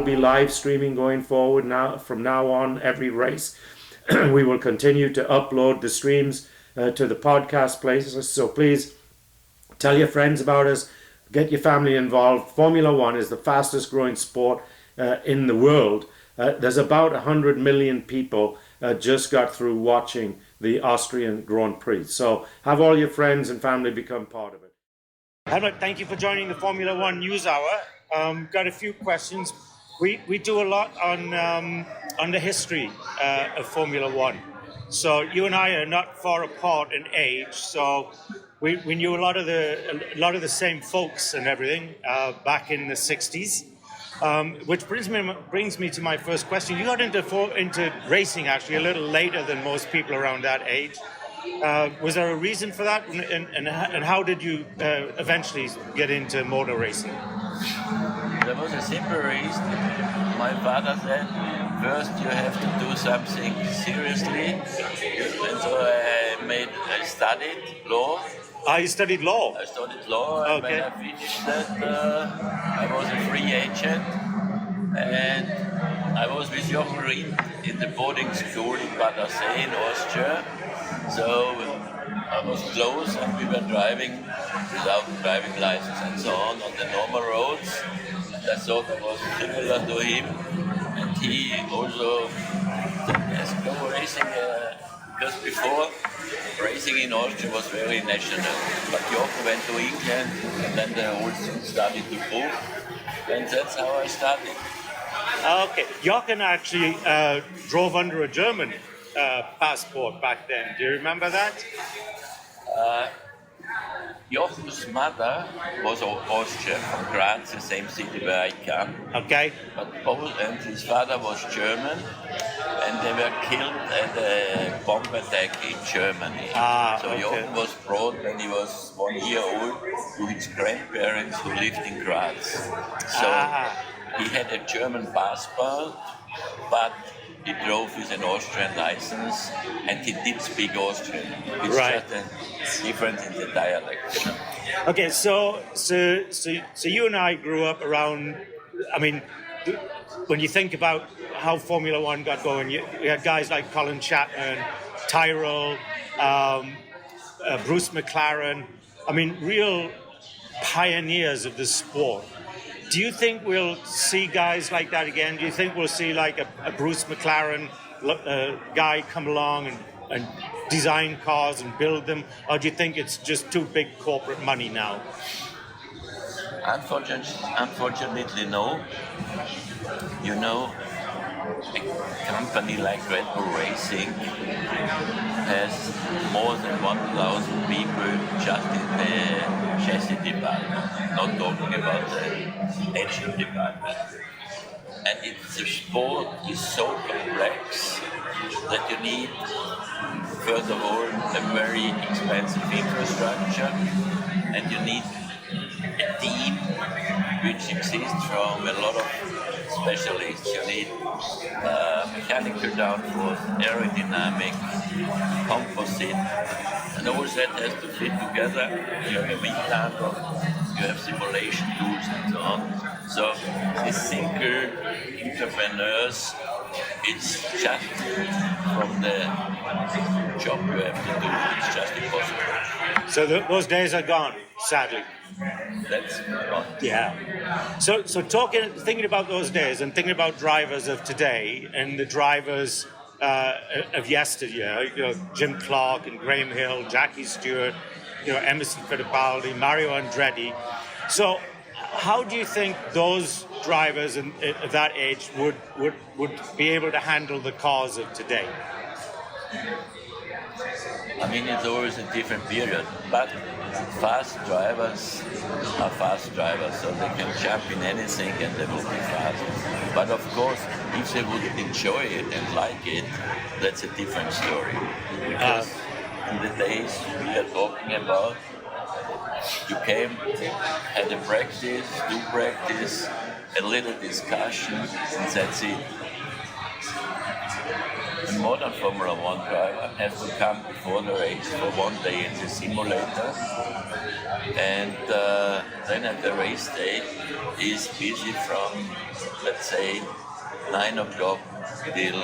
be live streaming going forward now. From now on, every race, we will continue to upload the streams to the podcast places. So please tell your friends about us. Get your family involved. Formula One is the fastest growing sport in the world. There's about 100 million people just got through watching the Austrian Grand Prix. So have all your friends and family become part of it. Helmut, thank you for joining the Formula One News Hour. Got a few questions. We do a lot on the history of Formula One. So you and I are not far apart in age. So we knew a lot of the same folks and everything back in the 60s. Which brings me to my first question. You got into racing actually a little later than most people around that age. Was there a reason for that, and how did you eventually get into motor racing? There was a simple reason. My father said, first you have to do something seriously, and so I studied law. You studied law? I studied law, and okay. When I finished that, I was a free agent, and I was with Jochen Rindt in the boarding school in Bad Aussee in Austria. So I was close, and we were driving without driving license and so on the normal roads. And I thought I was similar to him, and he also said, yes, go racing. Because before, racing in Austria was very national. But Jochen went to England, and then the whole thing started to move. And that's how I started. Okay. Jochen actually drove under a German passport back then. Do you remember that? Jochen's mother was Austrian, from Graz, the same city where I come. Okay. But both, and his father was German, and they were killed at a bomb attack in Germany. So okay. Jochen was brought when he was 1 year old to his grandparents who lived in Graz. So he had a German passport, but he drove with an Austrian license, and he did speak Austrian. It's right. just a difference in the dialect. Okay, so you and I grew up around. I mean, when you think about how Formula One got going, you had guys like Colin Chapman, Tyrrell, Bruce McLaren. I mean, real pioneers of the sport. Do you think we'll see guys like that again? Do you think we'll see like a Bruce McLaren guy come along and design cars and build them? Or do you think it's just too big corporate money now? Unfortunately, no. You know, a company like Red Bull Racing has more than 1,000 people just in the chassis department, not talking about the engine department. And the sport is so complex that you need, first of all, a very expensive infrastructure, and you need a team which exists from a lot of specialists. You need mechanical downforce, aerodynamic, composite, and all that has to fit together. You have a wind tunnel, you have simulation tools and so on. So these single entrepreneurs, it's just from the job you have to do, it's just impossible. So those days are gone, sadly. That's gone. Yeah. So thinking about those days and thinking about drivers of today and the drivers of yesteryear, you know, Jim Clark and Graham Hill, Jackie Stewart, you know, Emerson Fittipaldi, Mario Andretti. So how do you think those drivers of that age would be able to handle the cars of today? I mean, it's always a different period, but fast drivers are fast drivers, so they can jump in anything and they will be fast. But of course, if they would enjoy it and like it, that's a different story. Because in the days we are talking about, you came, had a practice, a little discussion, and that's it. a modern Formula One driver has to come before the race for one day in the simulator, and then at the race day is busy from, let's say, 9 o'clock till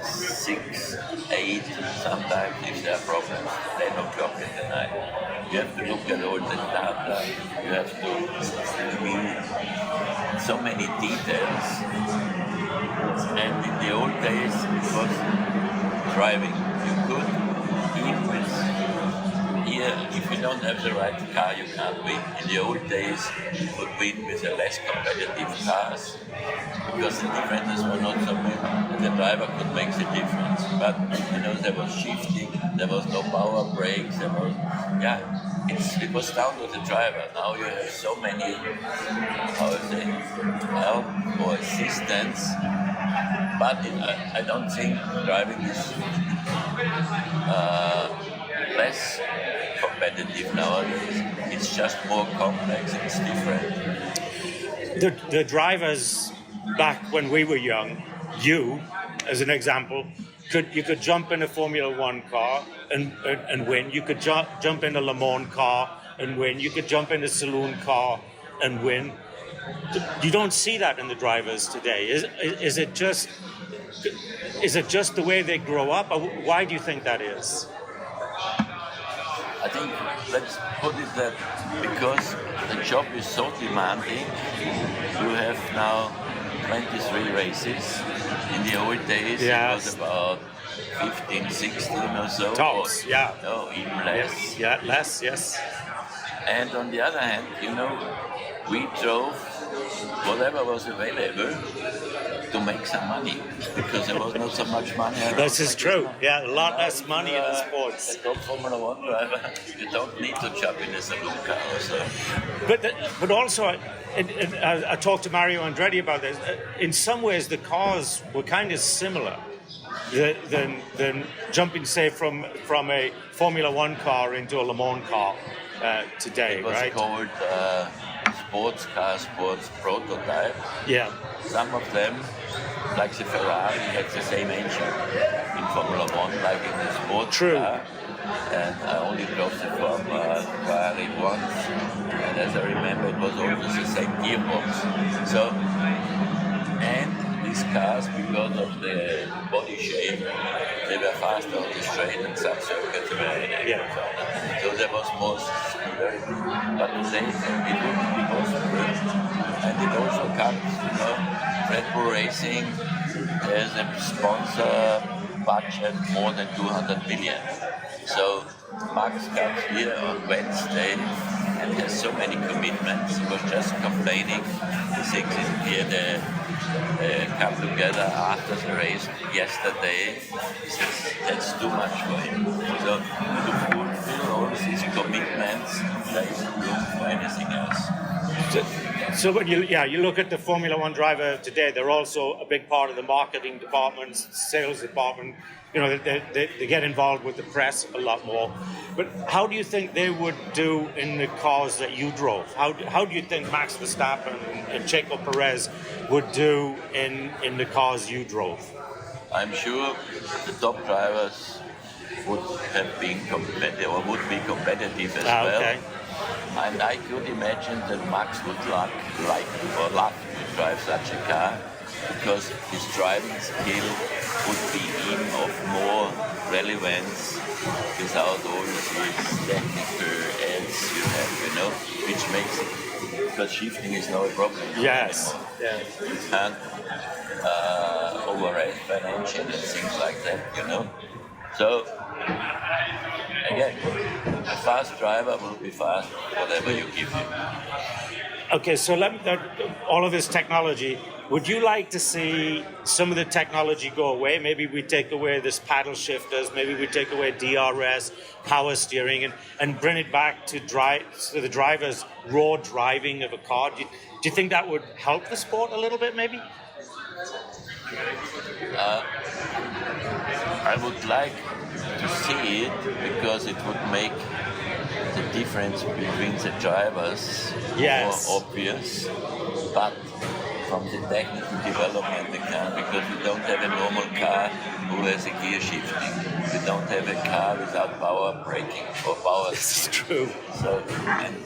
6, 8, sometimes if there are problems, 10 o'clock in the night. You have to look at all the data, you have to so many details. And in the old days it was driving. You could, even with here, if you don't have the right car, you can't win. In the old days, you could win with a less competitive cars because the differences were not so big. The driver could make the difference. But there was shifting, there was no power brakes, it was down to the driver. Now you have so many, help or assistance. But I don't think driving is less competitive nowadays. It's just more complex, it's different. The drivers back when we were young, you, as an example, you could jump in a Formula One car and win. You could jump in a Le Mans car and win. You could jump in a saloon car and win. You don't see that in the drivers today. Is it just the way they grow up? Or why do you think that is? I think, let's put it that because the job is so demanding, you have now 23 races. In the old days, It was about 15, 16 or so. Tops, No, even less. Yeah, less, yes. And on the other hand, we drove whatever was available to make some money, because there was not so much money around. This is true. Yeah, a lot less money in the sports. A top Formula One driver, you don't need to jump in a saloon car or so. But also, I talked to Mario Andretti about this. In some ways, the cars were kind of similar than jumping, say, from a Formula One car into a Le Mans car today, right? It was called sports car, sports prototype. Yeah. Some of them, like the Ferrari, had the same engine in Formula One, like in the sports car. And I only drove the Ferrari once, and as I remember, it was always the same gearbox. So, and these cars, because of the body shape, they were faster on the straight and some circuits were inaccurate. So there was more similarity, but today it wouldn't be possible. And it also comes, Red Bull Racing has a sponsor budget more than 200 million. So Max comes here on Wednesday and has so many commitments. He was just complaining. The things here, they come together after the race yesterday. He says that's too much for him. So to fulfill all these commitments, there isn't room for anything else. So when you look at the Formula One driver today, they're also a big part of the marketing department, sales department. They get involved with the press a lot more. But how do you think they would do in the cars that you drove? How do you think Max Verstappen and Checo Perez would do in the cars you drove? I'm sure the top drivers would have been competitive or would be competitive as well. Okay. And I could imagine that Max would love to drive such a car, because his driving skill would be even of more relevance without all these technical aids you have, which makes it, because shifting is not a problem. Yes. Yeah. You can't override an engine and things like that, So, again, a fast driver will be fast, whatever you give him. Okay, so all of this technology, would you like to see some of the technology go away? Maybe we take away this paddle shifters, maybe we take away DRS, power steering, and bring it back to the driver's raw driving of a car. Do you think that would help the sport a little bit, maybe? I would like to see it, because it would make the difference between the drivers more obvious, but from the technical development they can, because you don't have a normal car who has a gear shifting. We don't have a car without power braking or power This is steering. true. So, and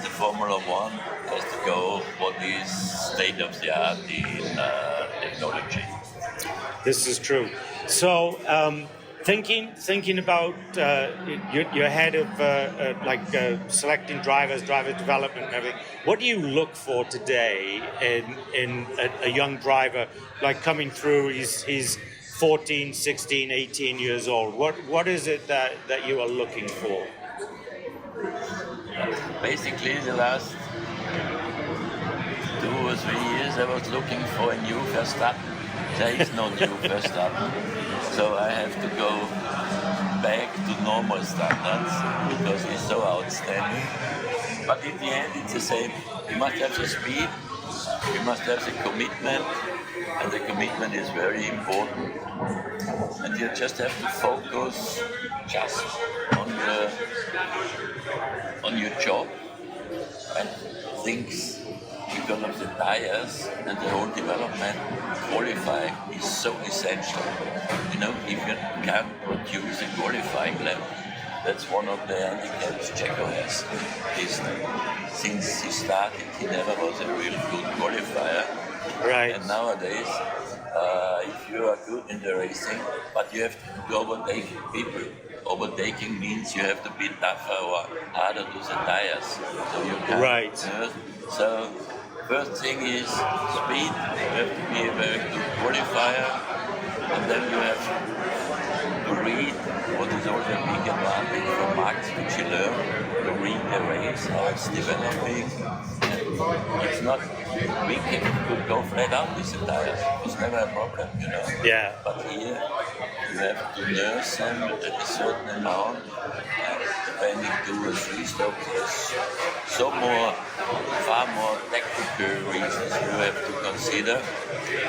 the Formula One has to go what is state of the art in technology. This is true. So, thinking about you're head of selecting drivers, driver development, and everything. What do you look for today in a young driver like coming through? He's 14, 16, 18 years old. What is it that you are looking for? Basically, the last 2 or 3 years, I was looking for a new Verstappen. There is no new Verstappen, so I have to go back to normal standards because he's so outstanding. But in the end, it's the same. You must have the speed, you must have the commitment, and the commitment is very important. And you just have to focus just on your job and things. Because of the tires and the whole development, qualifying is so essential. You know, if you can't produce a qualifying lap, that's one of the handicaps Checo has. Since he started, he never was a real good qualifier. Right. And nowadays, if you are good in the racing, but you have to overtake people. Overtaking means you have to be tougher or harder to the tires. So you can't. Right. So first thing is speed. You have to be a very good qualifier, and then you have to read what is also a big advantage for Max, which he learned to read the race, how it's developing. And it's not we could go flat out with the tires. It's never a problem, you know. Yeah. But here you have to nurse them at a certain amount, and depending 2 or 3 stops, there's far more tactical reasons you have to consider.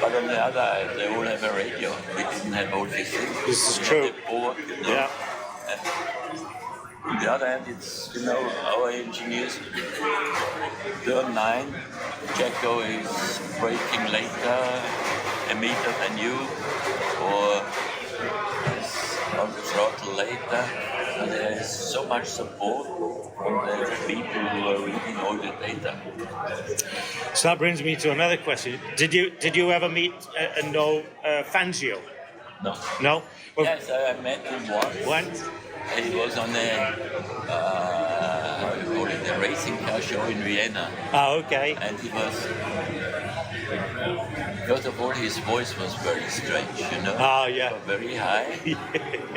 But on the other hand, they all have a radio. We didn't have all these things. This is true. The board, you know. Yeah. And on the other hand, it's, you know, our engineers, turn 9, Checo is braking later, a meter than you, or is on the throttle later. And there is so much support from the people who are reading all the data. So that brings me to another question. Did you ever meet and know Fangio? No. No? Well, Yes, I met him once. Once? He was on a racing car show in Vienna. Oh, okay. And he was, first of all, his voice was very strange, you know. Oh, yeah. Very high,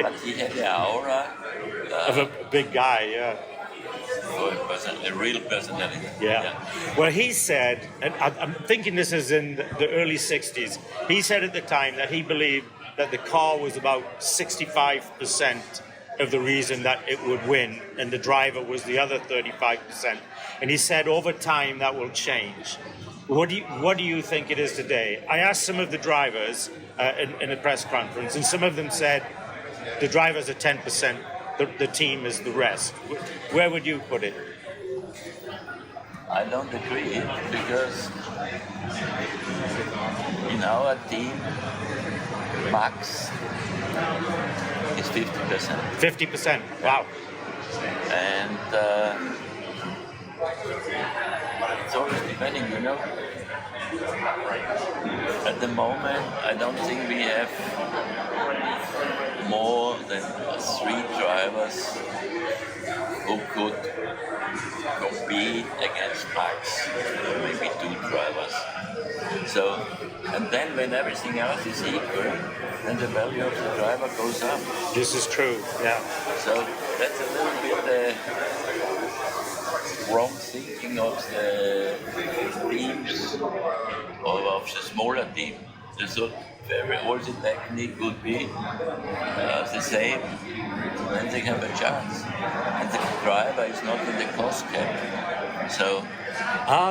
but he had the aura Of a big guy, yeah. for a real personality. Yeah. Well, he said, and I'm thinking this is in the early 60s, he said at the time that he believed that the car was about 65% of the reason that it would win, and the driver was the other 35%. And he said over time that will change. What do you think it is today? I asked some of the drivers in a press conference, and some of them said the drivers are 10%, the team is the rest. Where would you put it? I don't agree, because in our team, Max is 50%. 50%. Wow. And it's always depending, you know. At the moment, I don't think we have more than 3 drivers who could compete against Max. Maybe 2 drivers. So, and then when everything else is equal, then the value of the driver goes up. This is true, yeah. So that's a little bit wrong thinking of the teams or of the smaller team. So all the technique would be the same, then they have a chance. And the driver is not in the cost cap. So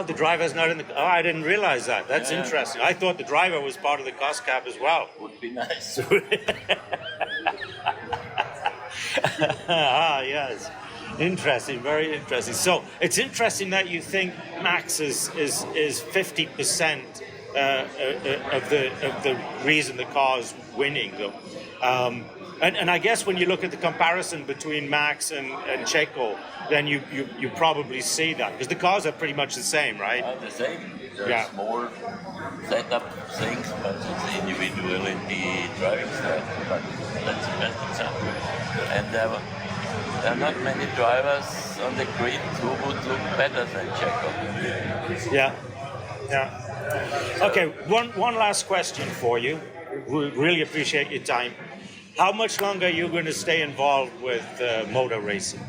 the driver's not in the... Oh, I didn't realize that. That's interesting. I thought the driver was part of the cost cap as well. Would be nice. Yes. Interesting, very interesting. So it's interesting that you think Max is 50% of the reason the car is winning, though. And I guess when you look at the comparison between Max and Checo, then you probably see that, because the cars are pretty much the same, right? The same. There's more setup things, but it's individuality driving style. But that's the best example. And there are not many drivers on the grid who would look better than Checo. Yeah. Okay, one last question for you. We really appreciate your time. How much longer are you going to stay involved with motor racing?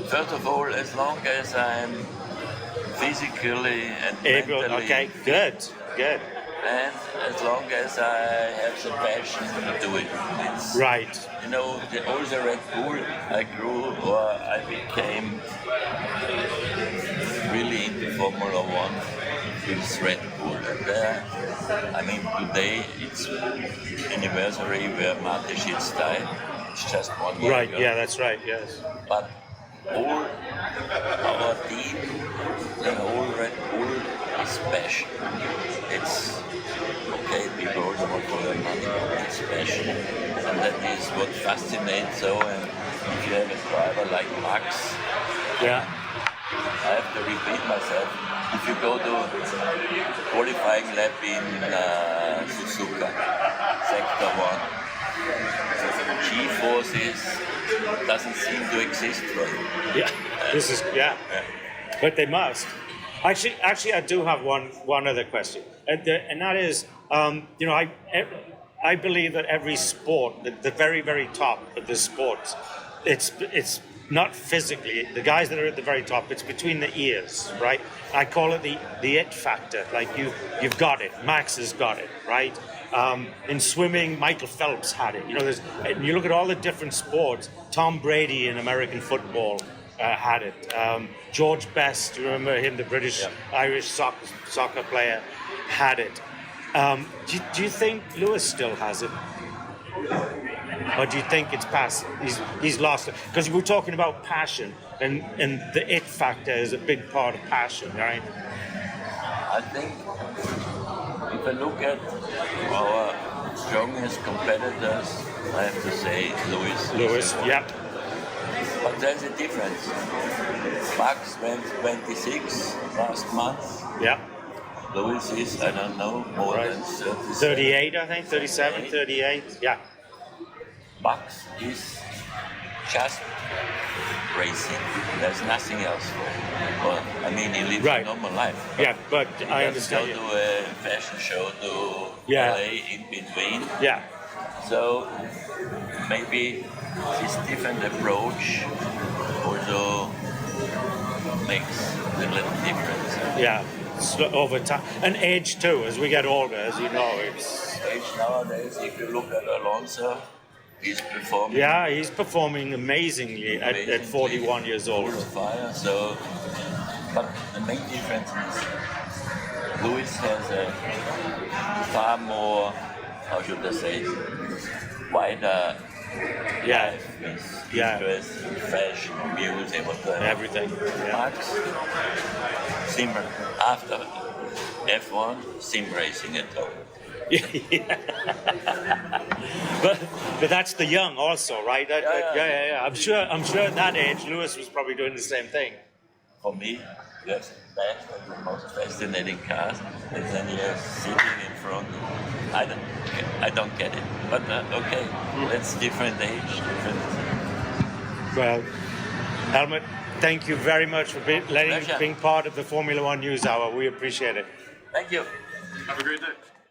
First of all, as long as I'm physically and able. mentally Okay, good. and as long as I have the passion to do it. It's, right. You know, all the Red Bull I grew, or I became really into Formula One with Red Bull. And I mean, today it's anniversary where Mateschitz died. It's just 1 year Right, ago. yeah, that's right, yes. But all our team, the whole Red Bull is passion. It's okay, people also want to earn money, but it's passion. And that is what fascinates. So, and if you have a driver like Max, Yeah. I have to repeat myself. If you go to qualifying lap in Suzuka, Sector 1, G-forces doesn't seem to exist for him. Yeah. This is but they must. Actually, I do have one other question, and that is, I believe that every sport, the very, very top of the sports, it's not physically, the guys that are at the very top, it's between the ears, right? I call it the it factor. Like you've got it. Max has got it, right? In swimming, Michael Phelps had it. You know, you look at all the different sports. Tom Brady in American football had it. George Best, you remember him, the British-Irish soccer player, had it. Do you think Lewis still has it? Or do you think it's past? He's lost it? Because we're talking about passion, and the it factor is a big part of passion, right? I think if I look at our strongest competitors, I have to say Lewis. Yeah. But there's a difference. Max went 26 last month. Yeah. Lewis is, I don't know, more than 37. 38, I think, 37, 38, yeah. Max is just racing. There's nothing else for him. Well, I mean, he lives a normal life. Yeah, but he I understand. Go to a fashion show to LA in between. Yeah. So maybe this different approach also makes a little difference. Yeah, over time. And age too, as we get older, as you know, it's... Age nowadays, if you look at Alonso, he's performing. Yeah, he's performing amazingly at 41 years old. Fire, so, but the main difference is Lewis has a far more, how should I say, wider life with interest, fashion, music, whatever. Everything. Yeah. Max, sim after F1, sim racing at home. but that's the young also, right? Yeah. I'm sure at that age, Lewis was probably doing the same thing. For me, that's the most fascinating cars, and then you're sitting in front. I don't get it, but okay, that's different age, different. Well, Helmut, thank you very much for being part of the Formula One News Hour. We appreciate it. Thank you. Have a great day.